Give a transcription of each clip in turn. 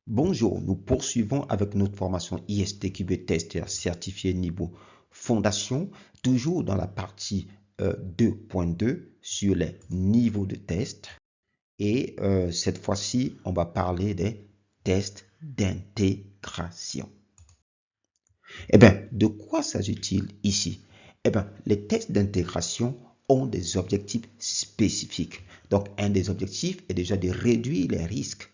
Bonjour, nous poursuivons avec notre formation ISTQB Tester certifié niveau Fondation, toujours dans la partie 2.2 sur les niveaux de test. Et cette fois-ci, on va parler des tests d'intégration. Eh bien, de quoi s'agit-il ici? Eh bien, les tests d'intégration ont des objectifs spécifiques. Donc, un des objectifs est déjà de réduire les risques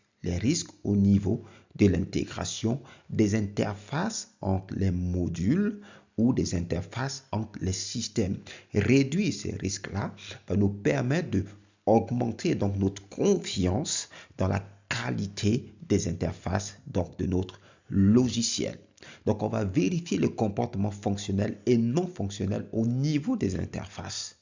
au niveau de l'intégration des interfaces entre les modules ou des interfaces entre les systèmes. Réduire ces risques-là va nous permettre de augmenter donc notre confiance dans la qualité des interfaces donc de notre logiciel. Donc, on va vérifier le comportement fonctionnel et non fonctionnel au niveau des interfaces.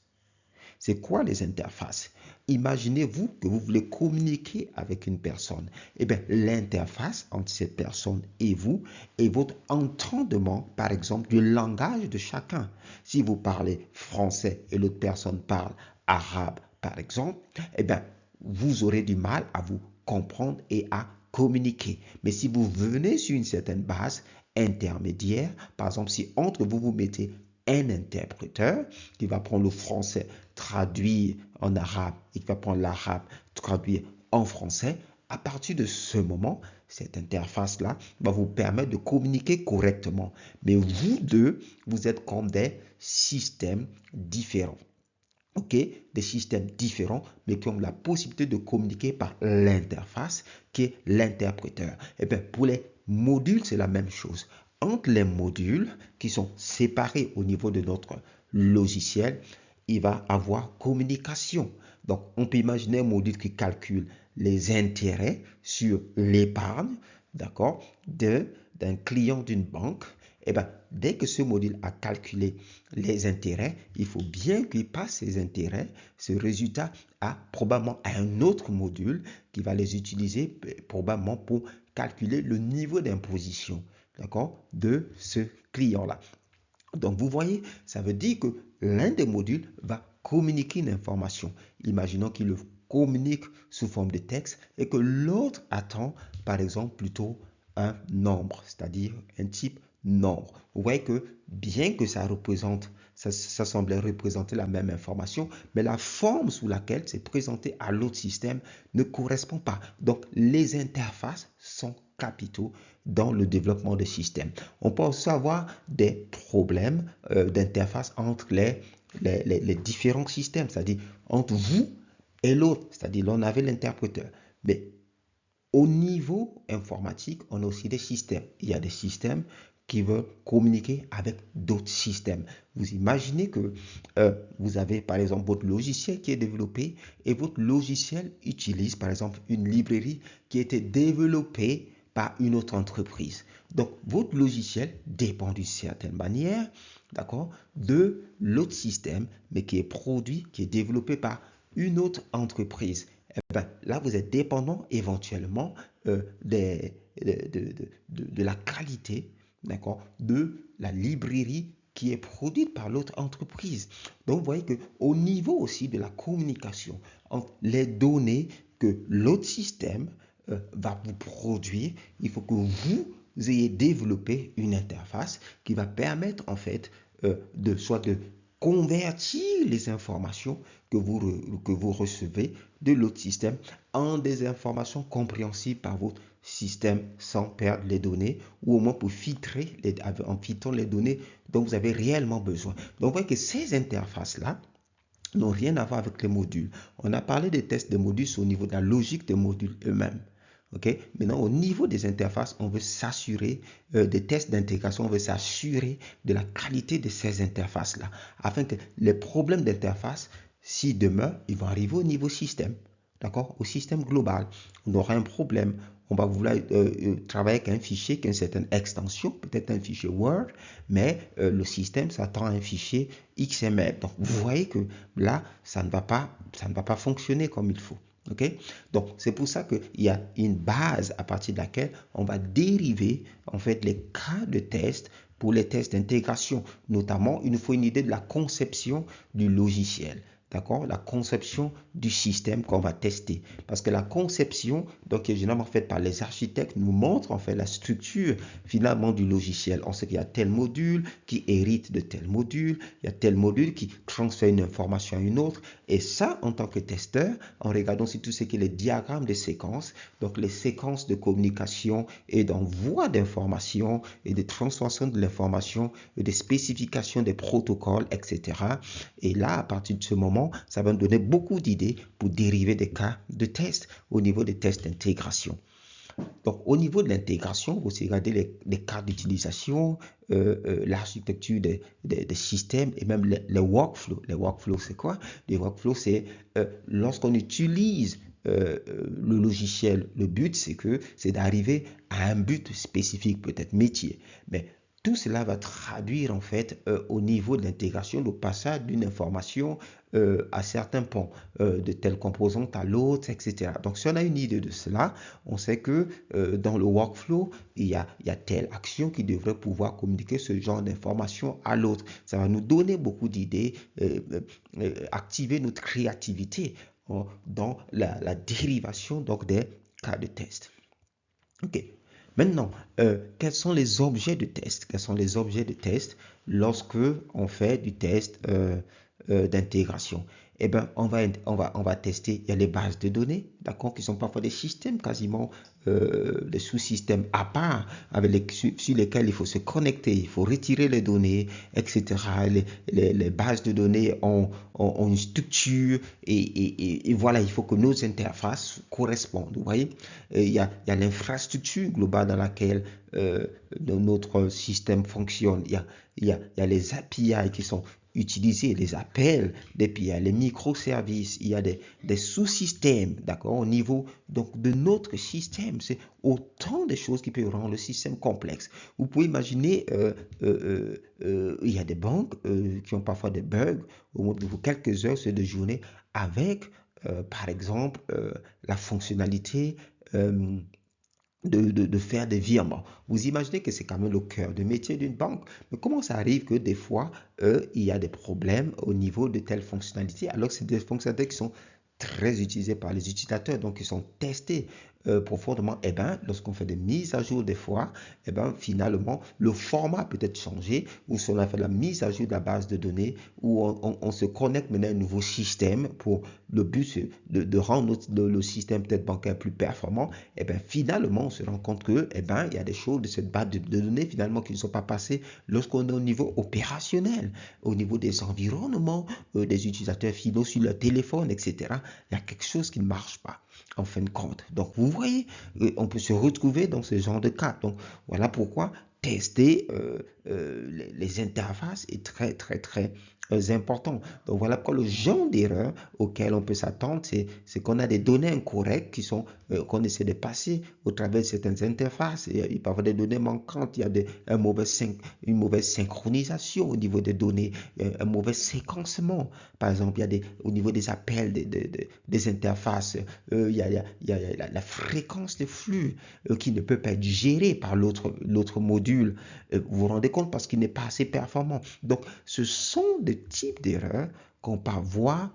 C'est quoi les interfaces? Imaginez-vous que vous voulez communiquer avec une personne. Eh bien, l'interface entre cette personne et vous est votre entendement, par exemple, du langage de chacun. Si vous parlez français et l'autre personne parle arabe, par exemple, eh bien, vous aurez du mal à vous comprendre et à communiquer. Mais si vous venez sur une certaine base intermédiaire, par exemple, si entre vous vous mettez un interpréteur qui va prendre le français traduire en arabe et qui va prendre l'arabe traduire en français, à partir de ce moment, cette interface-là va vous permettre de communiquer correctement. Mais vous deux, vous êtes comme des systèmes différents. OK, des systèmes différents, mais qui ont la possibilité de communiquer par l'interface qui est l'interpréteur. Et bien, pour les modules, c'est la même chose. Entre les modules qui sont séparés au niveau de notre logiciel, il va avoir communication. Donc, on peut imaginer un module qui calcule les intérêts sur l'épargne, d'accord, d'un client d'une banque. Eh bien, dès que ce module a calculé les intérêts, il faut bien qu'il passe ces intérêts, ce résultat à probablement à un autre module qui va les utiliser probablement pour calculer le niveau d'imposition, d'accord, de ce client-là. Donc, vous voyez, ça veut dire que l'un des modules va communiquer une information. Imaginons qu'il le communique sous forme de texte et que l'autre attend, par exemple, plutôt un nombre, c'est-à-dire un type nombre. Vous voyez que bien que ça semblait représenter la même information, mais la forme sous laquelle c'est présenté à l'autre système ne correspond pas. Donc, les interfaces sont capitaux dans le développement des systèmes. On peut aussi avoir des problèmes d'interface entre les différents systèmes, c'est-à-dire entre vous et l'autre, c'est-à-dire l'on avait l'interpréteur. Mais au niveau informatique, on a aussi des systèmes. Il y a des systèmes qui veulent communiquer avec d'autres systèmes. Vous imaginez que vous avez par exemple votre logiciel qui est développé et votre logiciel utilise par exemple une librairie qui a été développée par une autre entreprise. Donc votre logiciel dépend d'une certaine manière, d'accord, de l'autre système, mais qui est produit, qui est développé par une autre entreprise. Eh ben, là, vous êtes dépendant éventuellement de la qualité, d'accord, de la librairie qui est produite par l'autre entreprise. Donc, vous voyez qu'au niveau aussi de la communication entre les données que l'autre système va vous produire, il faut que vous ayez développé une interface qui va permettre en fait soit de convertir les informations que vous recevez de l'autre système en des informations compréhensibles par votre système sans perdre les données ou au moins pour filtrer en filtrant les données dont vous avez réellement besoin. Donc, vous voyez que ces interfaces-là n'ont rien à voir avec les modules. On a parlé des tests de modules au niveau de la logique des modules eux-mêmes. Okay? Maintenant, au niveau des interfaces, on veut s'assurer des tests d'intégration, on veut s'assurer de la qualité de ces interfaces-là, afin que les problèmes d'interface, si demain, ils vont arriver au niveau système, d'accord, au système global, on aura un problème. On va vouloir travailler avec un fichier qui a une certaine extension, peut-être un fichier Word, mais le système s'attend à un fichier XML. Donc, vous voyez que là, ça ne va pas fonctionner comme il faut. Okay? Donc, c'est pour ça qu'il y a une base à partir de laquelle on va dériver en fait les cas de test pour les tests d'intégration. Notamment, il nous faut une idée de la conception du logiciel. d'accord, la conception du système qu'on va tester. Parce que la conception, donc, qui est généralement faite par les architectes, nous montre en fait la structure finalement du logiciel. On sait qu'il y a tel module qui hérite de tel module, il y a tel module qui transfère une information à une autre. Et ça, en tant que testeur, en regardant aussi tout ce qui est les diagrammes de séquences, donc les séquences de communication et d'envoi d'informations et de transformation de l'information, et des spécifications des protocoles, etc. Et là, à partir de ce moment, ça va nous donner beaucoup d'idées pour dériver des cas de tests au niveau des tests d'intégration. Donc, au niveau de l'intégration, vous regardez les cas d'utilisation, l'architecture des systèmes et même les workflows. Les workflows, c'est quoi? Les workflows, c'est lorsqu'on utilise le logiciel, le but, c'est d'arriver à un but spécifique, peut-être métier. Mais tout cela va traduire en fait au niveau de l'intégration, le passage d'une information à certains points, de telle composante à l'autre, etc. Donc si on a une idée de cela, on sait que dans le workflow, il y a telle action qui devrait pouvoir communiquer ce genre d'information à l'autre. Ça va nous donner beaucoup d'idées, activer notre créativité dans la dérivation donc, des cas de test. Ok. Maintenant, quels sont les objets de test? Quels sont les objets de test lorsque on fait du test d'intégration? Eh bien, on va tester, il y a les bases de données, d'accord, qui sont parfois des systèmes quasiment, des sous-systèmes à part, sur lesquels il faut se connecter, il faut retirer les données, etc. Les bases de données ont une structure et voilà, il faut que nos interfaces correspondent. Vous voyez, il y a l'infrastructure globale dans laquelle notre système fonctionne. Il y a les API qui sont utiliser les appels d'API, les microservices, il y a des sous-systèmes, d'accord, au niveau donc, de notre système. C'est autant de choses qui peuvent rendre le système complexe. Vous pouvez imaginer, il y a des banques qui ont parfois des bugs au bout de quelques heures de journée avec, par exemple, la fonctionnalité de faire des virements. Vous imaginez que c'est quand même le cœur de métier d'une banque. Mais comment ça arrive que des fois, il y a des problèmes au niveau de telles fonctionnalités, alors que c'est des fonctionnalités qui sont très utilisées par les utilisateurs, donc qui sont testées profondément. Eh bien, lorsqu'on fait des mises à jour des fois, eh bien, finalement, le format peut être changé, ou si on a fait la mise à jour de la base de données, ou on se connecte maintenant à un nouveau système pour le but de rendre le système peut-être bancaire plus performant. Eh bien, finalement, on se rend compte que, eh bien, il y a des choses de cette base de données finalement qui ne sont pas passées lorsqu'on est au niveau opérationnel, au niveau des environnements, des utilisateurs finaux sur leur téléphone, etc. Il y a quelque chose qui ne marche pas en fin de compte. Donc, vous voyez, on peut se retrouver dans ce genre de cas. Donc, voilà pourquoi tester les interfaces est très, très, très important. Donc, voilà pourquoi le genre d'erreur auquel on peut s'attendre, c'est qu'on a des données incorrectes qui sont, qu'on essaie de passer au travers de certaines interfaces. Il peut y avoir des données manquantes, il y a une mauvaise synchronisation au niveau des données, un mauvais séquencement. Par exemple, il y a au niveau des appels des interfaces, il y a la fréquence de flux qui ne peut pas être gérée par l'autre module. Vous vous rendez compte parce qu'il n'est pas assez performant. Donc, ce sont des types d'erreurs qu'on peut voir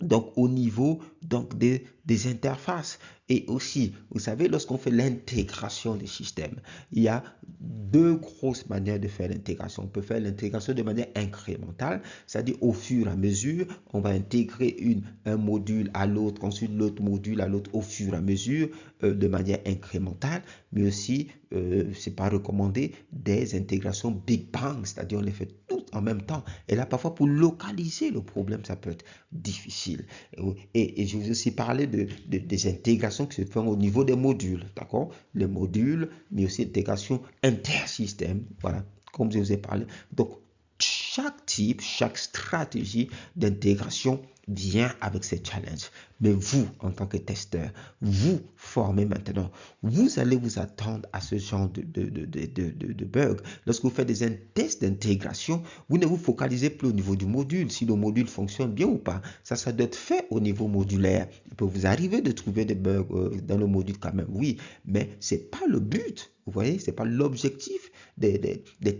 donc au niveau donc des interfaces. Et aussi, vous savez, lorsqu'on fait l'intégration des systèmes, il y a deux grosses manières de faire l'intégration. On peut faire l'intégration de manière incrémentale, c'est-à-dire au fur et à mesure, on va intégrer un module à l'autre, ensuite l'autre module à l'autre au fur et à mesure, de manière incrémentale, mais aussi, c'est pas recommandé, des intégrations Big Bang, c'est-à-dire on les fait toutes en même temps. Et là, parfois, pour localiser le problème, ça peut être difficile. Et je vous ai aussi parlé des intégrations qui se font au niveau des modules, d'accord? Les modules, mais aussi l'intégration intersystème, voilà, comme je vous ai parlé. Donc, chaque stratégie d'intégration vient avec ses challenges. Mais vous, en tant que testeur, vous formez maintenant, vous allez vous attendre à ce genre de bug. Lorsque vous faites des tests d'intégration, vous ne vous focalisez plus au niveau du module, si le module fonctionne bien ou pas. Ça doit être fait au niveau modulaire. Il peut vous arriver de trouver des bugs dans le module quand même, oui, mais ce n'est pas le but. Vous voyez, ce n'est pas l'objectif des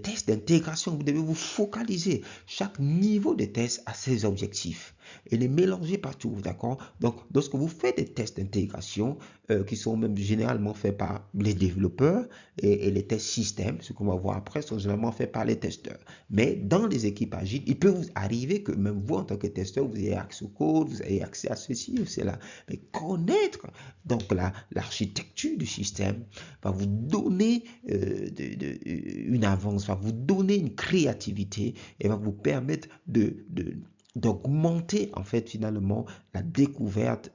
tests d'intégration. Vous devez vous focaliser. Chaque niveau de test a ses objectifs et les mélanger partout, d'accord? Donc, lorsque vous faites des tests d'intégration qui sont même généralement faits par les développeurs et les tests système, ce qu'on va voir après, sont généralement faits par les testeurs. Mais dans les équipes agiles, il peut vous arriver que même vous, en tant que testeur, vous ayez accès au code, vous ayez accès à ceci ou cela. Mais connaître donc l'architecture du système va vous donner une avance, va vous donner une créativité et va vous permettre d'augmenter en fait finalement la découverte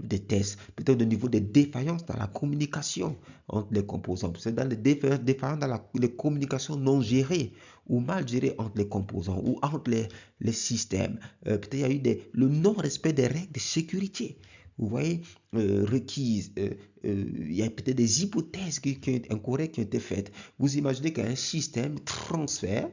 des tests, peut-être au niveau des défaillances dans la communication entre les composants, peut-être dans les défaillances dans les communications non gérées ou mal gérées entre les composants ou entre les systèmes. Peut-être il y a eu le non-respect des règles de sécurité. Vous voyez, requises. Il y a peut-être des hypothèses incorrectes qui ont été faites. Vous imaginez qu'un système transfère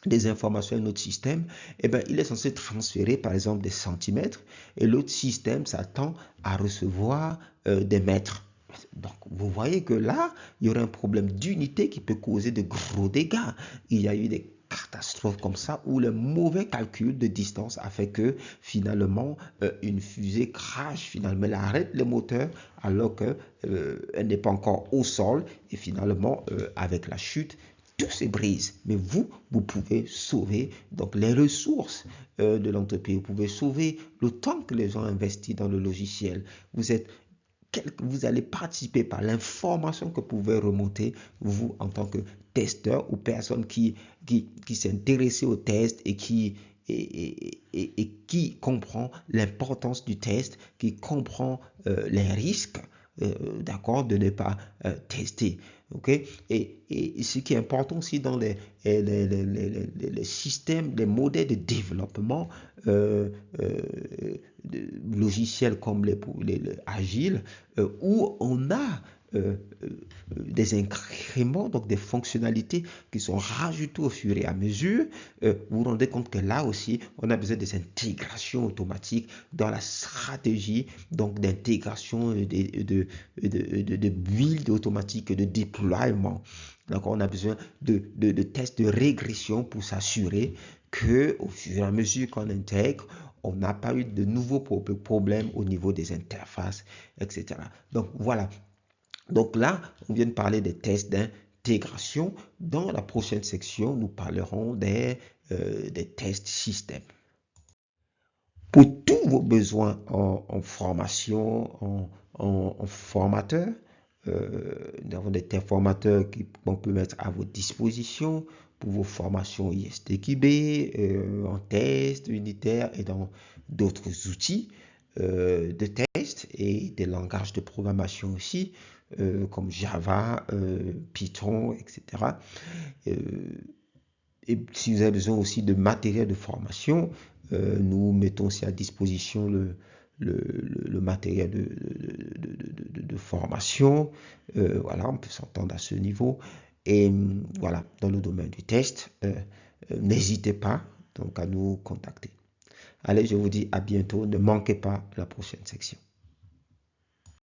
des informations à un autre système, eh bien, il est censé transférer par exemple des centimètres et l'autre système s'attend à recevoir des mètres. Donc, vous voyez que là, il y aurait un problème d'unité qui peut causer de gros dégâts. Il y a eu des catastrophes comme ça où le mauvais calcul de distance a fait que finalement une fusée crash, finalement elle arrête le moteur alors qu'elle n'est pas encore au sol et finalement avec la chute tout se brise. Mais vous pouvez sauver donc les ressources de l'entreprise. Vous pouvez sauver le temps que les gens investissent dans le logiciel. Vous allez participer par l'information que vous pouvez remonter, vous, en tant que testeur ou personne qui s'est intéressé au test et qui comprend l'importance du test, qui comprend les risques, d'accord, de ne pas tester. Okay? Et ce qui est important aussi dans les systèmes, les modèles de développement logiciels comme les agiles, où on a des incréments, donc des fonctionnalités qui sont rajoutées au fur et à mesure. Vous vous rendez compte que là aussi, on a besoin des intégrations automatiques dans la stratégie, donc d'intégration de build automatique, de déploiement. Donc, on a besoin de tests de régression pour s'assurer qu'au fur et à mesure qu'on intègre, on n'a pas eu de nouveaux problèmes au niveau des interfaces, etc. Donc, voilà. Donc là, on vient de parler des tests d'intégration. Dans la prochaine section, nous parlerons des tests système. Pour tous vos besoins en formation, en formateur, nous avons des formateurs qu'on peut mettre à votre disposition pour vos formations ISTQB, en test unitaire et dans d'autres outils de test et des langages de programmation aussi, comme Java, Python, etc. Et si vous avez besoin aussi de matériel de formation, nous mettons aussi à disposition le matériel de formation. Voilà, on peut s'entendre à ce niveau. Et voilà, dans le domaine du test, n'hésitez pas donc à nous contacter. Allez, je vous dis à bientôt. Ne manquez pas la prochaine section.